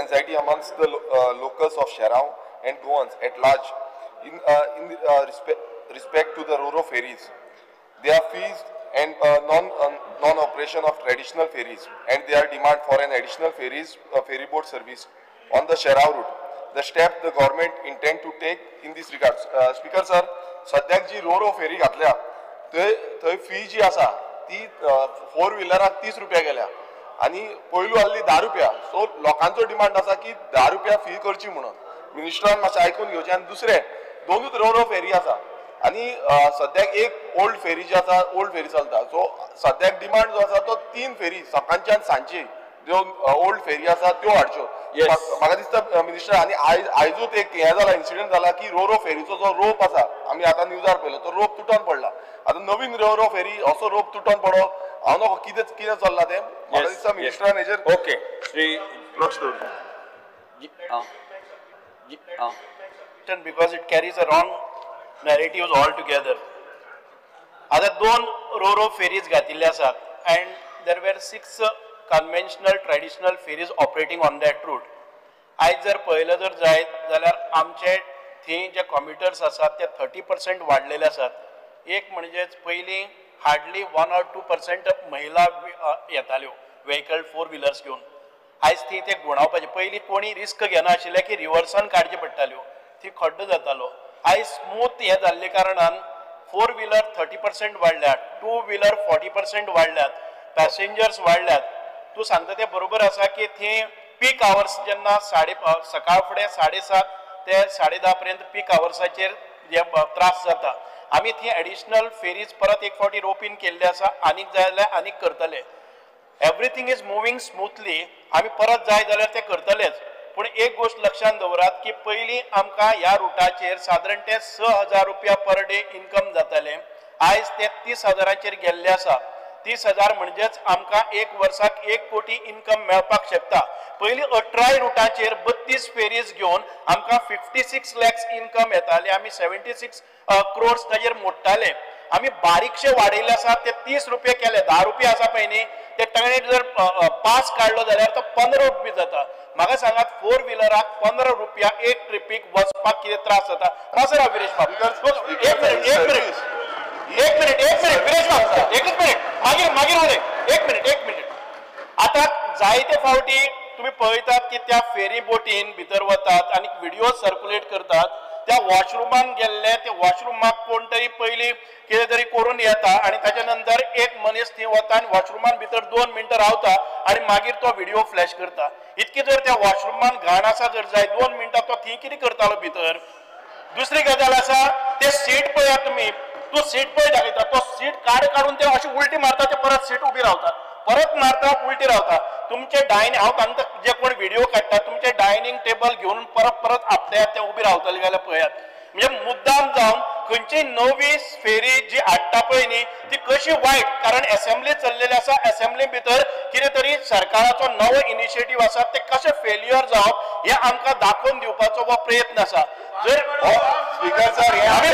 anxiety amongst the locals of Sharao and Goans at large respect to the Ro-Ro ferries. Their fees and non-operation of traditional ferries and their demand for an additional ferry boat service on the Sharao route. The step the government intend to take in this regard. Speaker sir, सद्याक जी row फेरी घातल्या थंय fee जी आसा ती 4 व्हिलराक 30 रुपया गेल्या आणि पयलू आसली 10 रुपया. सो लोकांचो डिमांड आसा की 10 रुपया फी करची म्हणून. मिनिस्टरान मातशें आयकून घेवचें. आनी दुसरें दोनूच रो फेरी आसा आणि सद्याक एक ओल्ड फेरी जी आसा ओल्ड फेरी चलता. सो सद्याक डिमांड जो आसा तो 3 फेरी सकाळची आनी सांजची ज्यो ओल्ड फेरी आसा त्यो हाडच्यो. म्हाका दिसता मिनिस्टर आणि आयजूच एक हे जाला इन्सिडेंट जाला की रो फेरीचो जो रोप आसा आमी आतां न्यूजार पळयलो तो रोप तुटून पडला. आतां नवीन रो फेरी असो रोप तुटून पडो हांव नको कितें चल्ला तें. म्हाका दिसता मिनिस्टरान हेजेर ओके श्री लक्ष दवरचें. Because it carries a wrong narratives altogether. आता 2 रो ferries घातिल्ले आसात and there were 6 conventional traditional ferries operating on that route. आज जर पळयलं जर जायत जाल्यार आमचे थंय जे कम्युटर्स आसात ते 30% वाडलेले आसात. एक म्हणजे पयलीं हार्डली 1 or 2% महिला येताल्यो व्हेकल 4 व्हिलर्स घेवन. आयज ती ते गुणावपाचे. पयलीं कोणी रिस्क घेनाशिल्ले की रिवर्सान काडचे पडटाल्यो ती खड्डो जातालो. आयज स्मूथ हे जाल्ले कारणान 4 व्हिलर 30% वाडल्यात, 2 व्हिलर 40% वाडल्यात, पॅसेंजर्स वाडल्यात. तू सांगता ते बरोबर आसा की थंय पीक आवर्स जेन्ना सकाळ फुडें 7:30 ते 10:30 पर्यंत पीक आवर्साचेर जे त्रास जाता. आमी थंय एडिशनल फेरीज परत एक फावटी रोपीन केल्ले आसा. आनीक जाय जाल्यार आनीक करतले. Everything is moving smoothly. आमी परत जाय जाल्यार ते करतलेच. पूण एक गोष्ट लक्षात दवरात की पयलीं आमकां ह्या रुटाचेर सादारण ते 6,000 रुपया पर डे इन्कम जाताले. आयज ते 30,000चेर गेल्ले आसा. 30,000 म्हणजेच आमकां एक वर्साक 1 कोटी इन्कम मेळपाक शकता. पयलीं 18 रुटाचेर 32 फेरीज घेवन आमकां 56 lakhs इन्कम येताले. आमी 76 crores ताजेर मोडटाले. आमी बारीकशे वाडयले आसा ते 30 रुपये केले. 10 रुपये आसा पळय न्ही ते ताणें जर पास काडलो जाल्यार तो 15 रुपये जाता. म्हाका सांगात 4 व्हिलराक 15 रुपया एक ट्रिपीक वचपाक कितें त्रास जाता. रासर विरेश बाबू एक मिनिट विरेश बाबू एकच मिनिट मागीर उलय एक मिनिट. आता जायते फावटी तुम्ही पळयतात की त्या फेरी बोटीन भितर वतात आणि व्हिडिओ सर्क्युलेट करतात. त्या वॉशरुमान गेल्ले ते वॉशरुमाक कोण तरी पयलीं कितें तरी करून येता आणि ताच्या नंतर एक मनीस थंय वता आनी वॉशरुमान भितर 2 मिनटां रावता आणि मागीर तो व्हिडिओ फ्लॅश करता. इतकी जर त्या वॉशरुमान घाण आसा जर जाय 2 मिनटां तो थंय कितें करतालो भितर. दुसरी गजाल आसा ते सीट पळयात तुमी. तो सीट पळय दाखयता तो सीट काडून ते अशी उलटी मारता ते परत सीट उबी रावतात. परत मारता उलटी रावता. तुमचे हांव सांगता जे कोण व्हिडिओ काडटा तुमचे डायनिंग टेबल घेवन परत आपल्यात ते उबी रावतले जाल्यार पळयात. म्हणजे मुद्दाम जावन खंयची नवी फेरी जी हाडटा पळय न्ही ती कशी वायट. कारण असेंब्ली चल्लेली आसा. असेंब्ली भितर कितें तरी सरकाराचो नवो इनिशिएटीव आसा ते कशें फेल्युअर जावप हे आमकां दाखोवन दिवपाचो हो प्रयत्न आसा. जर स्पीकर सर आम्ही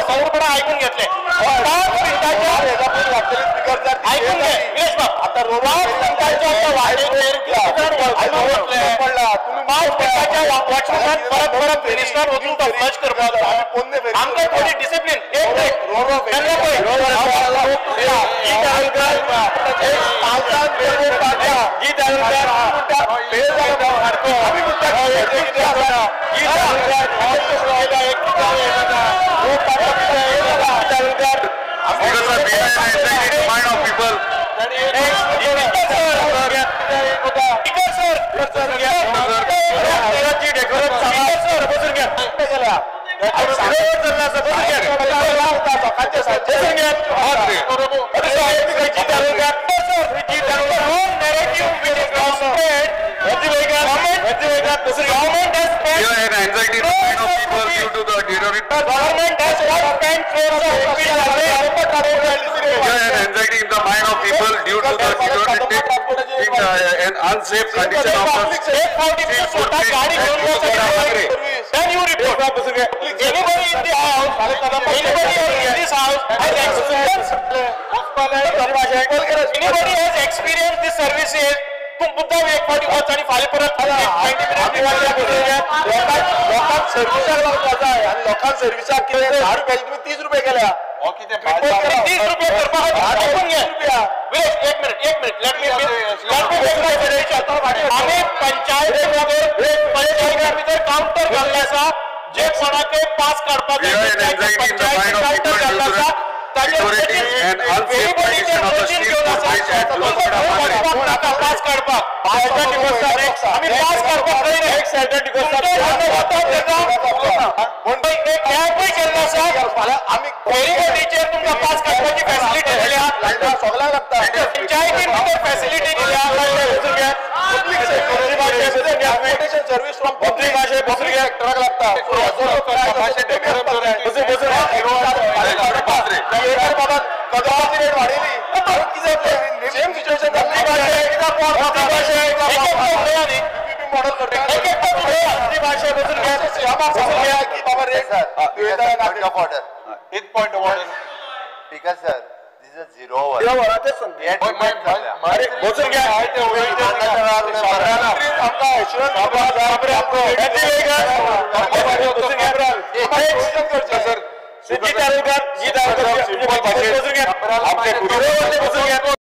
संपूर्ण ऐकून घेतले. ऐकून घे विरेश बाब. आता परत मिनिस्टर वचून तो फ्लश करपाक आमकां थोडी discipline unsafe condition of the एक फावटी तुम्ही स्वतः गाडी घेऊन then you report. Anybody in the house, anybody in this house has experienced, anybody has experienced these services. तुम मुद्दा एक फावटी होत आणि फाली परत लोकांना सर्व्हिसाक किती 10 रुपयाची तुम्ही 30 रुपये केल्या 30 रुपये करपा एक मिनिट let me आम्ही पंचायत भितर काउंटर घाल्ले आसा जे कोणाक पास काढपाक पास काढपाक आम्ही पास काढपाक आम्ही फेरीबोटीचेर तुमकां पास काडपाची फॅसिलिटी दिल्या सगळ्यांक लागता पंचायतीन भितर फॅसिलिटी दिल्या सर्व्हिस फ्रॉम पब्लिक सेक्टराक लागता सेम सिच्युएशन मॉडल करता point of order. Because sir, this is a zero hour.